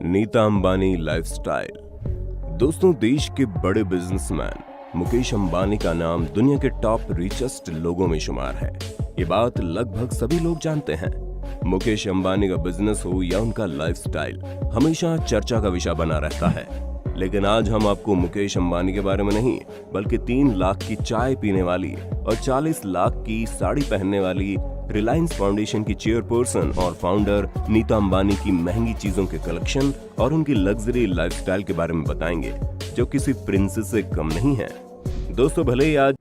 Nita Ambani lifestyle. दोस्तों, देश के बड़े बिजनेसमैन मुकेश अंबानी का नाम दुनिया के टॉप रिचेस्ट लोगों में शुमार है। ये बात लगभग सभी लोग जानते हैं। मुकेश अंबानी का बिजनेस हो या उनका लाइफस्टाइल हमेशा चर्चा का विषय बना रहता है। लेकिन आज हम आपको मुकेश अंबानी के बारे में नहीं, बल्कि 3 लाख की चाय पीने वाली और 40 लाख की साड़ी पहनने वाली रिलायंस फाउंडेशन की चेयरपर्सन और फाउंडर नीता अंबानी की महंगी चीजों के कलेक्शन और उनकी लग्जरी लाइफस्टाइल के बारे में बताएंगे, जो किसी प्रिंसेस से कम नहीं है। दोस्तों, भले ही आज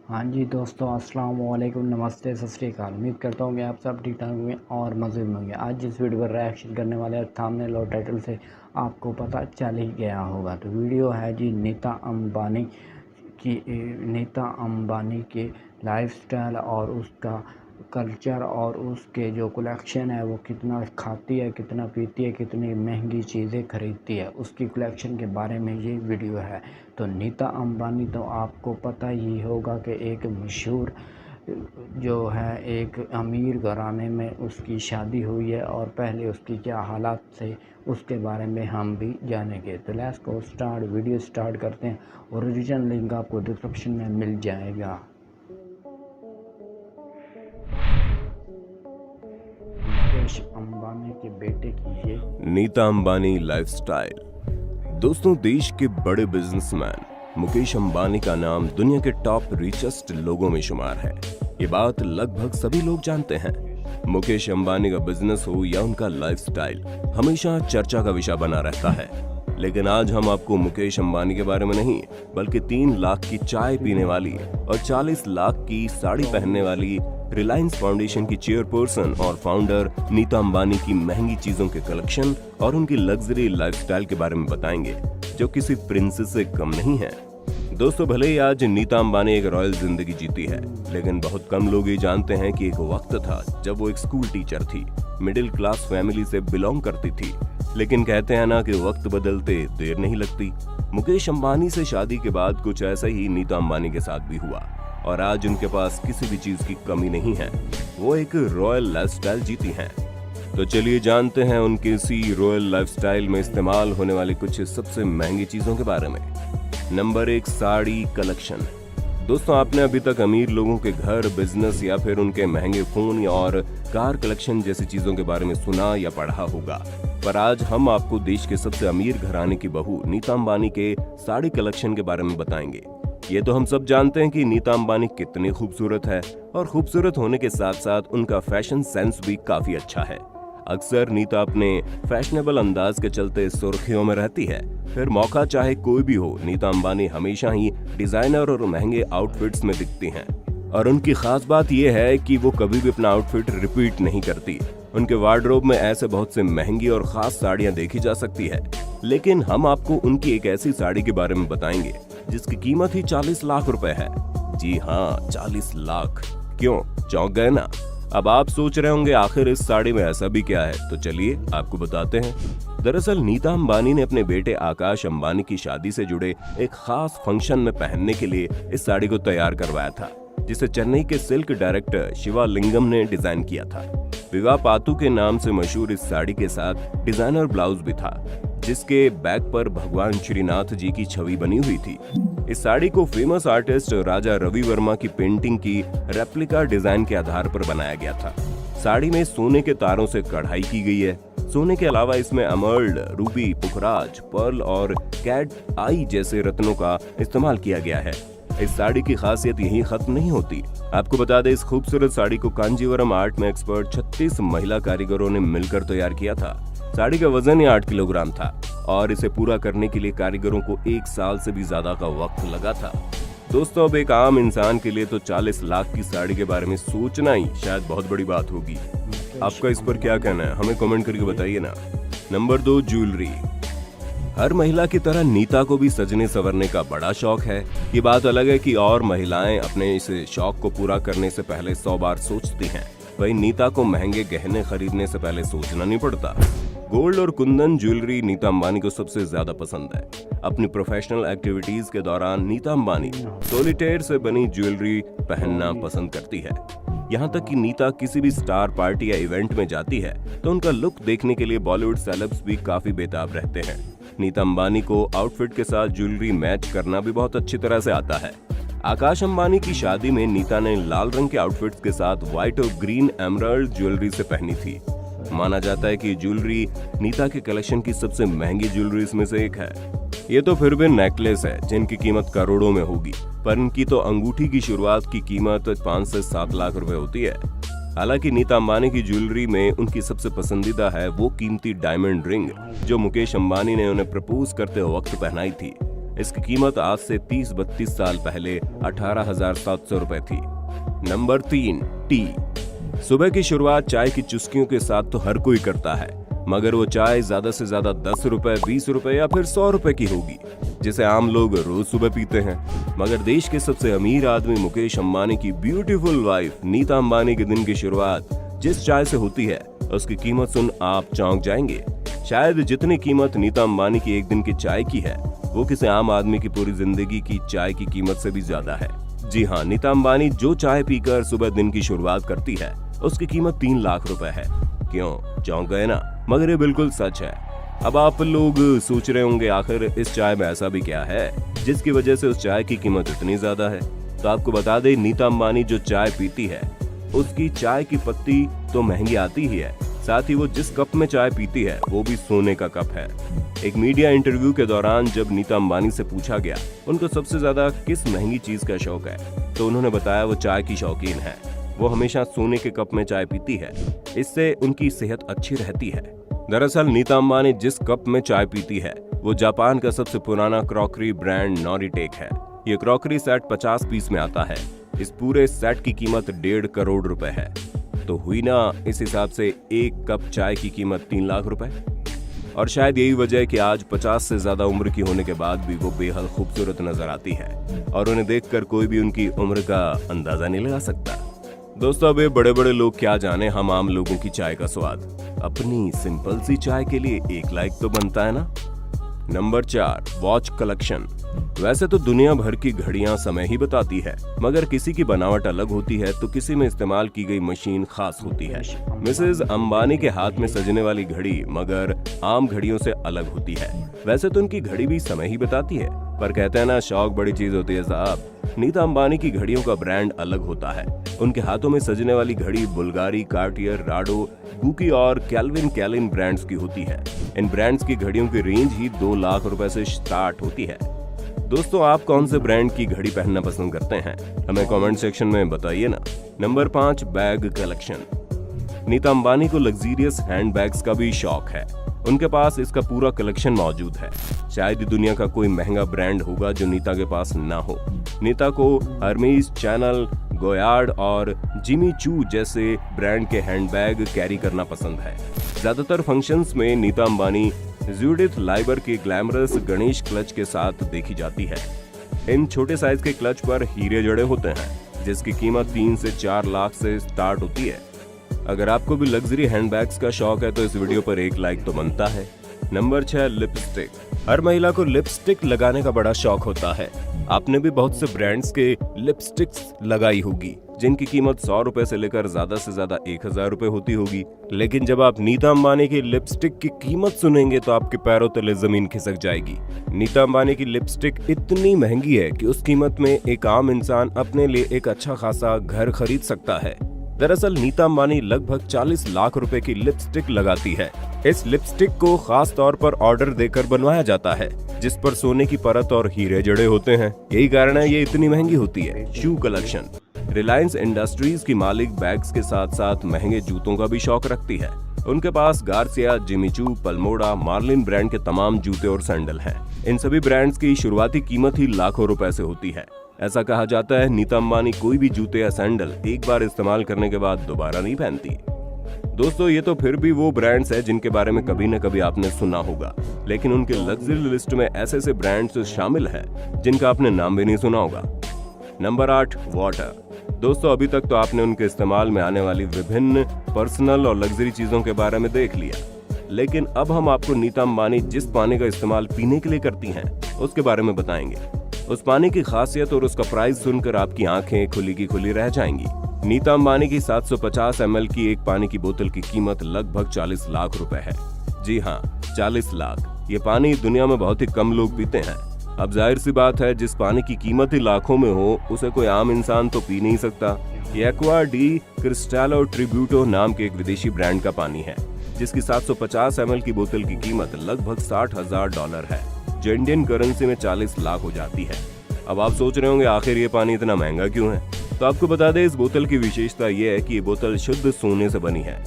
हाँ जी दोस्तों, अस्सलाम वालेकुम, नमस्ते, सत श्री अकाल। उम्मीद करता हूँ कि आप सब ठीक ठाक होंगे और मज़े में होंगे। आज जिस वीडियो पर रिएक्शन करने वाले हैं, थंबनेल और टाइटल से आपको पता चल ही गया होगा। तो वीडियो है जी नीता अंबानी के लाइफस्टाइल और उसका कल्चर और उसके जो कलेक्शन है वो कितना खाती है, कितना पीती है, कितनी महंगी चीज़ें खरीदती है, उसकी कलेक्शन के बारे में ये वीडियो है। तो नीता अंबानी तो आपको पता ही होगा कि एक मशहूर जो है एक अमीर घराने में उसकी शादी हुई है और पहले उसकी क्या हालात थे उसके बारे में हम भी जानेंगे। तो let's go start, video start करते हैं। ओरिजिनल लिंक आपको डिस्क्रिप्शन में मिल जाएगा। मुकेश अंबानी के बेटे की ये नीता अंबानी लाइफस्टाइल। दोस्तों, देश के बड़े बिजनेसमैन मुकेश अंबानी का नाम दुनिया के टॉप रिचेस्ट लोगों में शुमार है। ये बात लगभग सभी लोग जानते हैं। मुकेश अंबानी का बिजनेस हो या उनका लाइफस्टाइल हमेशा चर्चा का विषय बना रहता है। लेकिन आज हम आपको मुकेश अंबानी के बारे में नहीं, बल्कि 3 लाख की चाय पीने वाली और 40 लाख की साड़ी पहनने वाली रिलायंस फाउंडेशन की चेयरपर्सन और फाउंडर नीता अंबानी की महंगी चीजों के कलेक्शन और उनकी लग्जरी लाइफस्टाइल के बारे में बताएंगे, जो किसी प्रिंसेस से कम नहीं है। दोस्तों, भले ही आज नीता अंबानी एक रॉयल जिंदगी जीती है, लेकिन बहुत कम लोग ये जानते हैं कि एक वक्त था जब वो एक स्कूल टीचर थी, मिडिल क्लास फैमिली से बिलोंग करती थी। लेकिन कहते हैं ना कि वक्त बदलते देर नहीं लगती। मुकेश अंबानी से शादी के बाद कुछ ऐसा ही नीता अंबानी के साथ भी हुआ और आज उनके पास किसी भी चीज की कमी नहीं है। वो एक रॉयल लाइफस्टाइल जीती हैं। तो चलिए जानते हैं उनके इसी रॉयल लाइफस्टाइल में इस्तेमाल होने वाली कुछ सबसे महंगी चीजों के बारे में। Number 1, sari collection. दोस्तों, आपने अभी तक अमीर लोगों के घर, बिजनेस या फिर उनके महंगे फोन और कार कलेक्शन जैसी चीजों के बारे में सुना या पढ़ा होगा, पर आज हम आपको देश के सबसे अमीर घराने की बहू नीता अंबानी के साड़ी कलेक्शन के बारे में बताएंगे। ये तो हम सब जानते हैं कि नीता अंबानी कितनी खूबसूरत है और खूबसूरत होने के साथ साथ उनका फैशन सेंस भी काफी अच्छा है। अक्सर नीता अपने फैशनेबल अंदाज के चलते सुर्खियों में रहती है। फिर मौका चाहे कोई भी हो, नीता अंबानी हमेशा ही डिजाइनर और महंगे आउटफिट्स में दिखती हैं। और उनकी खास बात यह है कि वो कभी भी अपना आउटफिट रिपीट नहीं करती। उनके वार्डरोब में ऐसे बहुत से महंगी और खास साड़ियां देखी जा सकती है। लेकिन हम आपको उनकी एक ऐसी साड़ी के बारे में बताएंगे जिसकी कीमत ही 40 लाख रुपए है। जी हाँ, 40 लाख। क्यों, चौंक गए ना? अब आप सोच रहे होंगे आखिर इस साड़ी में ऐसा भी क्या है, तो चलिए आपको बताते हैं। दरअसल नीता अंबानी ने अपने बेटे आकाश अंबानी की शादी से जुड़े एक खास फंक्शन में पहनने के लिए इस साड़ी को तैयार करवाया था, जिसे चेन्नई के सिल्क डायरेक्टर शिवालिंगम ने डिजाइन किया था। विवाह पातू के नाम से मशहूर इस साड़ी के साथ डिजाइनर ब्लाउज भी था, जिसके बैक पर भगवान श्रीनाथ जी की छवि बनी हुई थी। इस साड़ी को फेमस आर्टिस्ट राजा रवि वर्मा की पेंटिंग की रेप्लिका डिजाइन के आधार पर बनाया गया था। साड़ी में सोने के तारों से कढ़ाई की गई है। सोने के अलावा इसमें एमर्ल्ड, रूबी, पुखराज, पर्ल और कैट आई जैसे रत्नों का इस्तेमाल किया गया है। इस साड़ी की खासियत यहीं खत्म नहीं होती। आपको बता दें, इस खूबसूरत साड़ी को कांजीवरम आर्ट में एक्सपर्ट 36 महिला कारीगरों ने मिलकर तैयार किया था। साड़ी का वजन ही 8 किलोग्राम था और इसे पूरा करने के लिए कारीगरों को 1 साल से भी ज्यादा का वक्त लगा था। दोस्तों, अब एक आम इंसान के लिए तो 40 लाख की साड़ी के बारे में सोचना ही शायद बहुत बड़ी बात होगी। आपका इस पर क्या कहना है, हमें कमेंट करके बताइए ना। Number 2, jewellery. हर महिला की तरह नीता को भी सजने संवरने का बड़ा शौक है। ये बात अलग है कि और महिलाएं अपने इस शौक को पूरा करने से पहले 100 बार सोचती हैं। वहीं नीता को महंगे गहने खरीदने से पहले सोचना नहीं पड़ता। गोल्ड और कुंदन ज्वेलरी नीता अंबानी को सबसे ज्यादा पसंद है। अपनी प्रोफेशनल एक्टिविटीज के दौरान नीता अंबानी सॉलिटेयर से बनी ज्वेलरी पहनना पसंद करती है। यहाँ तक कि नीता किसी भी स्टार पार्टी या इवेंट में जाती है तो उनका लुक देखने के लिए बॉलीवुड सेलेब्स भी काफी बेताब रहते हैं। नीता अंबानी को आउटफिट के साथ ज्वेलरी मैच करना भी बहुत अच्छी तरह से आता है। आकाश अंबानी की शादी में नीता ने लाल रंग के आउटफिट्स के साथ व्हाइट और ग्रीन एमराल्ड ज्वेलरी से पहनी थी। माना जाता है कि ज्वेलरी नीता के कलेक्शन की सबसे महंगी ज्वेलरीज में से एक है। ये तो फिर भी नेकलेस है जिनकी कीमत करोड़ों में होगी, पर इनकी तो अंगूठी की शुरुआत की कीमत 5 से 7 लाख रुपए होती है। हालांकि नीता अंबानी की ज्वेलरी में उनकी सबसे पसंदीदा है वो कीमती डायमंड रिंग जो मुकेश अंबानी ने उन्हें प्रपोज करते वक्त पहनाई थी। इसकी कीमत आज से 30-32 साल पहले 18,700 रुपए थी। Number 3, T. सुबह की शुरुआत चाय की चुस्कियों के साथ तो हर कोई करता है, मगर वो चाय ज्यादा से ज्यादा 10 रुपए, 20 रुपए या फिर 100 रुपए की होगी, जिसे आम लोग रोज सुबह पीते हैं। मगर देश के सबसे अमीर आदमी मुकेश अंबानी की ब्यूटीफुल वाइफ नीता अंबानी के दिन की शुरुआत जिस चाय से होती है उसकी कीमत सुन आप चौंक जाएंगे। शायद जितनी कीमत नीता अंबानी की एक दिन की चाय की है वो किसी आम आदमी की पूरी जिंदगी की चाय की कीमत से भी ज्यादा है। जी हाँ, नीता अंबानी जो चाय पीकर सुबह दिन की शुरुआत करती है उसकी कीमत 3 लाख रुपए है। क्यों, चौंक गए ना? मगर ये बिल्कुल सच है। अब आप लोग सोच रहे होंगे आखिर इस चाय में ऐसा भी क्या है जिसकी वजह से उस चाय की कीमत इतनी ज्यादा है। तो आपको बता दें, नीता अंबानी जो चाय पीती है उसकी चाय की पत्ती तो महंगी आती ही है, साथ ही वो जिस कप में चाय पीती है वो भी सोने का कप है। एक मीडिया इंटरव्यू के दौरान जब नीता अंबानी से पूछा गया उनको सबसे ज्यादा किस महंगी चीज का शौक है, तो उन्होंने बताया वो चाय की शौकीन है। वो हमेशा सोने के कप में चाय पीती है, इससे उनकी सेहत अच्छी रहती है। दरअसल नीता अंबानी जिस कप में चाय पीती है वो जापान का सबसे पुराना क्रॉकरी ब्रांड नॉरिटेक है। ये क्रॉकरी सेट 50 पीस में आता है। इस पूरे सेट की कीमत 1.5 करोड़ रुपए है। तो हुई ना इस हिसाब से एक कप चाय की कीमत 3 लाख रुपए। और शायद यही वजह है कि आज 50 से ज्यादा उम्र की होने के बाद भी वो बेहद खूबसूरत नजर आती है और उन्हें देखकर कोई भी उनकी उम्र का अंदाजा नहीं लगा सकता। दोस्तों, अब ये बड़े बड़े लोग क्या जाने हम आम लोगों की चाय का स्वाद। अपनी सिंपल सी चाय के लिए एक लाइक तो बनता है ना। Number 4, watch collection. वैसे तो दुनिया भर की घड़ियां समय ही बताती है, मगर किसी की बनावट अलग होती है तो किसी में इस्तेमाल की गई मशीन खास होती है। मिसेज अंबानी के हाथ में सजने वाली घड़ी मगर आम घड़ियों से अलग होती है। वैसे तो उनकी घड़ी भी समय ही बताती है, पर कहते हैं ना, शौक बड़ी चीज होती है साहब। नीता अंबानी की घड़ियों का ब्रांड अलग होता है। उनके हाथों में सजने वाली घड़ी बुल्गारी, कार्टियर, राडो, गुकी और कैल्विन कैलिन ब्रांड्स की होती है। इन ब्रांड्स की घड़ियों की रेंज ही 2 लाख रुपए से स्टार्ट होती है। दोस्तों, आप कौन से ब्रांड की घड़ी पहनना पसंद करते हैं हमें कमेंट सेक्शन में बताइए ना। Number 5, bag collection. Nita Ambani को लग्जरियस हैंड बैग्स का भी शौक है। उनके पास इसका पूरा कलेक्शन मौजूद है। शायद दुनिया का कोई महंगा ब्रांड होगा जो नीता के पास ना हो। नीता को हर्मीज, चैनल, गोयार्ड और जिमी चू जैसे ब्रांड के हैंडबैग कैरी करना पसंद है। ज्यादातर फंक्शंस में नीता अंबानी जूडिथ लाइबर के ग्लैमरस गणेश क्लच के साथ देखी जाती है। इन छोटे साइज के क्लच पर हीरे जड़े होते हैं जिसकी कीमत 3 से 4 लाख से स्टार्ट होती है। अगर आपको भी लग्जरी हैंडबैग्स का शौक है तो इस वीडियो पर एक लाइक तो बनता है। Number 6, lipstick. हर महिला को लिपस्टिक लगाने का बड़ा शौक होता है। आपने भी बहुत से ब्रांड्स के लिपस्टिक्स लगाई होगी जिनकी कीमत 100 रुपए से लेकर ज्यादा से ज्यादा 1000 रुपए होती होगी। लेकिन जब आप नीता अंबानी की लिपस्टिक की कीमत सुनेंगे तो आपके पैरों तले जमीन खिसक जाएगी। नीता अंबानी की लिपस्टिक इतनी महंगी है कि उस कीमत में एक आम इंसान अपने लिए एक अच्छा खासा घर खरीद सकता है। दरअसल नीता अंबानी लगभग 40 लाख रुपए की लिपस्टिक लगाती है। इस लिपस्टिक को खास तौर पर ऑर्डर देकर बनवाया जाता है जिस पर सोने की परत और हीरे जड़े होते हैं। यही कारण है ये इतनी महंगी होती है। Shoe collection. रिलायंस इंडस्ट्रीज की मालिक बैग्स के साथ साथ महंगे जूतों का भी शौक रखती है। उनके पास Garcia, Jimmy Choo, पल्मोडा, Marlin brand के तमाम जूते और सैंडल हैं। इन सभी ब्रांड्स की शुरुआती कीमत ही लाखों रुपए से होती है। ऐसा कहा जाता है नीता अंबानी कोई भी जूते या सैंडल एक बार इस्तेमाल करने के बाद दोबारा नहीं पहनती। दोस्तों, ये तो फिर भी वो ब्रांड्स हैं जिनके बारे में कभी न कभी आपने सुना होगा, लेकिन उनके लग्जरी लिस्ट में ऐसे ब्रांड्स शामिल हैं जिनका आपने नाम भी नहीं सुना होगा। Number 8, water. दोस्तों, अभी तक तो आपने उनके इस्तेमाल में आने वाली विभिन्न पर्सनल और लग्जरी चीजों के बारे में देख लिया। लेकिन अब हम आपको नीता अंबानी जिस पानी का इस्तेमाल पीने के लिए करती हैं उसके बारे में बताएंगे। उस पानी की खासियत और उसका प्राइस सुनकर आपकी आंखें खुली की खुली रह जाएंगी। नीता अंबानी की 750 ml की एक पानी की बोतल की कीमत लगभग 40 लाख रुपए है। जी हाँ, 40 लाख। ये पानी दुनिया में बहुत ही कम लोग पीते हैं। अब जाहिर सी बात है, जिस पानी की कीमत ही लाखों में हो उसे कोई आम इंसान तो पी नहीं सकता। ये एक्वा डी क्रिस्टालो ट्रिब्यूटो नाम के एक विदेशी ब्रांड का पानी है, जिसकी 750 ml की बोतल की कीमत लगभग $60,000 है, जो इंडियन करेंसी में 40 लाख हो जाती है। अब आप सोच रहे होंगे आखिर ये पानी इतना महंगा क्यों है? तो आपको बता दें, इस बोतल की विशेषता ये है कि ये बोतल शुद्ध सोने से बनी है।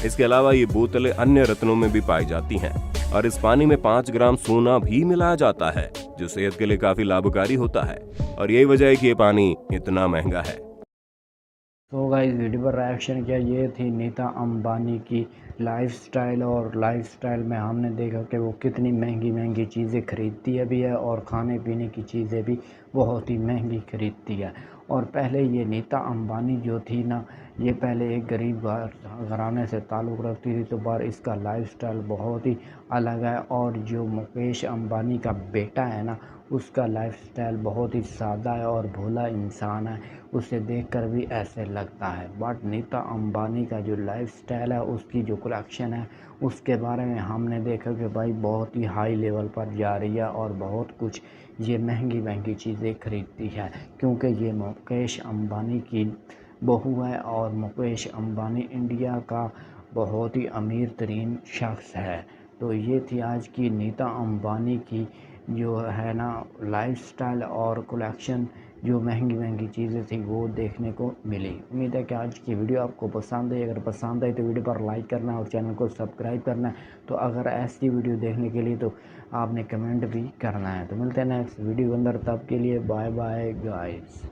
इसके अलावा ये बोतलें अन्य रत्नों में भी पाई जाती हैं और इस पानी में 5 ग्राम सोना भी मिलाया जाता है, जो सेहत के लिए काफी लाभकारी होता है और यही वजह है कि ये पानी इतना महंगा है। तो गाइस वीडियो पर रिएक्शन किया, ये थी नीता अंबानी की लाइफस्टाइल। और लाइफस्टाइल में हमने देखा कि वो कितनी महंगी महंगी चीज़ें खरीदती है भी है और खाने पीने की चीज़ें भी बहुत ही महंगी खरीदती है। और पहले ये नीता अंबानी जो थी ना, ये पहले एक गरीब घराने से ताल्लुक़ रखती थी, तो पर इसका लाइफस्टाइल बहुत ही अलग है। और जो मुकेश अंबानी का बेटा है ना, उसका लाइफस्टाइल बहुत ही सादा है और भोला इंसान है, उसे देखकर भी ऐसे लगता है। बट नीता अंबानी का जो लाइफस्टाइल है, उसकी जो कलेक्शन है, उसके बारे में हमने देखा कि भाई बहुत ही हाई लेवल पर जा रही है और बहुत कुछ ये महंगी महंगी चीज़ें खरीदती है, क्योंकि ये मुकेश अंबानी की बहू है और मुकेश अंबानी इंडिया का बहुत ही अमीर तरीन शख्स है। तो ये थी आज की नीता अंबानी की जो है ना लाइफस्टाइल और कलेक्शन, जो महंगी महंगी चीज़ें थी वो देखने को मिली। उम्मीद है कि आज की वीडियो आपको पसंद आई। अगर पसंद आई तो वीडियो पर लाइक करना और चैनल को सब्सक्राइब करना है। तो अगर ऐसी वीडियो देखने के लिए तो आपने कमेंट भी करना है। तो मिलते हैं नेक्स्ट वीडियो के अंदर, तब के लिए बाय बाय गाइस।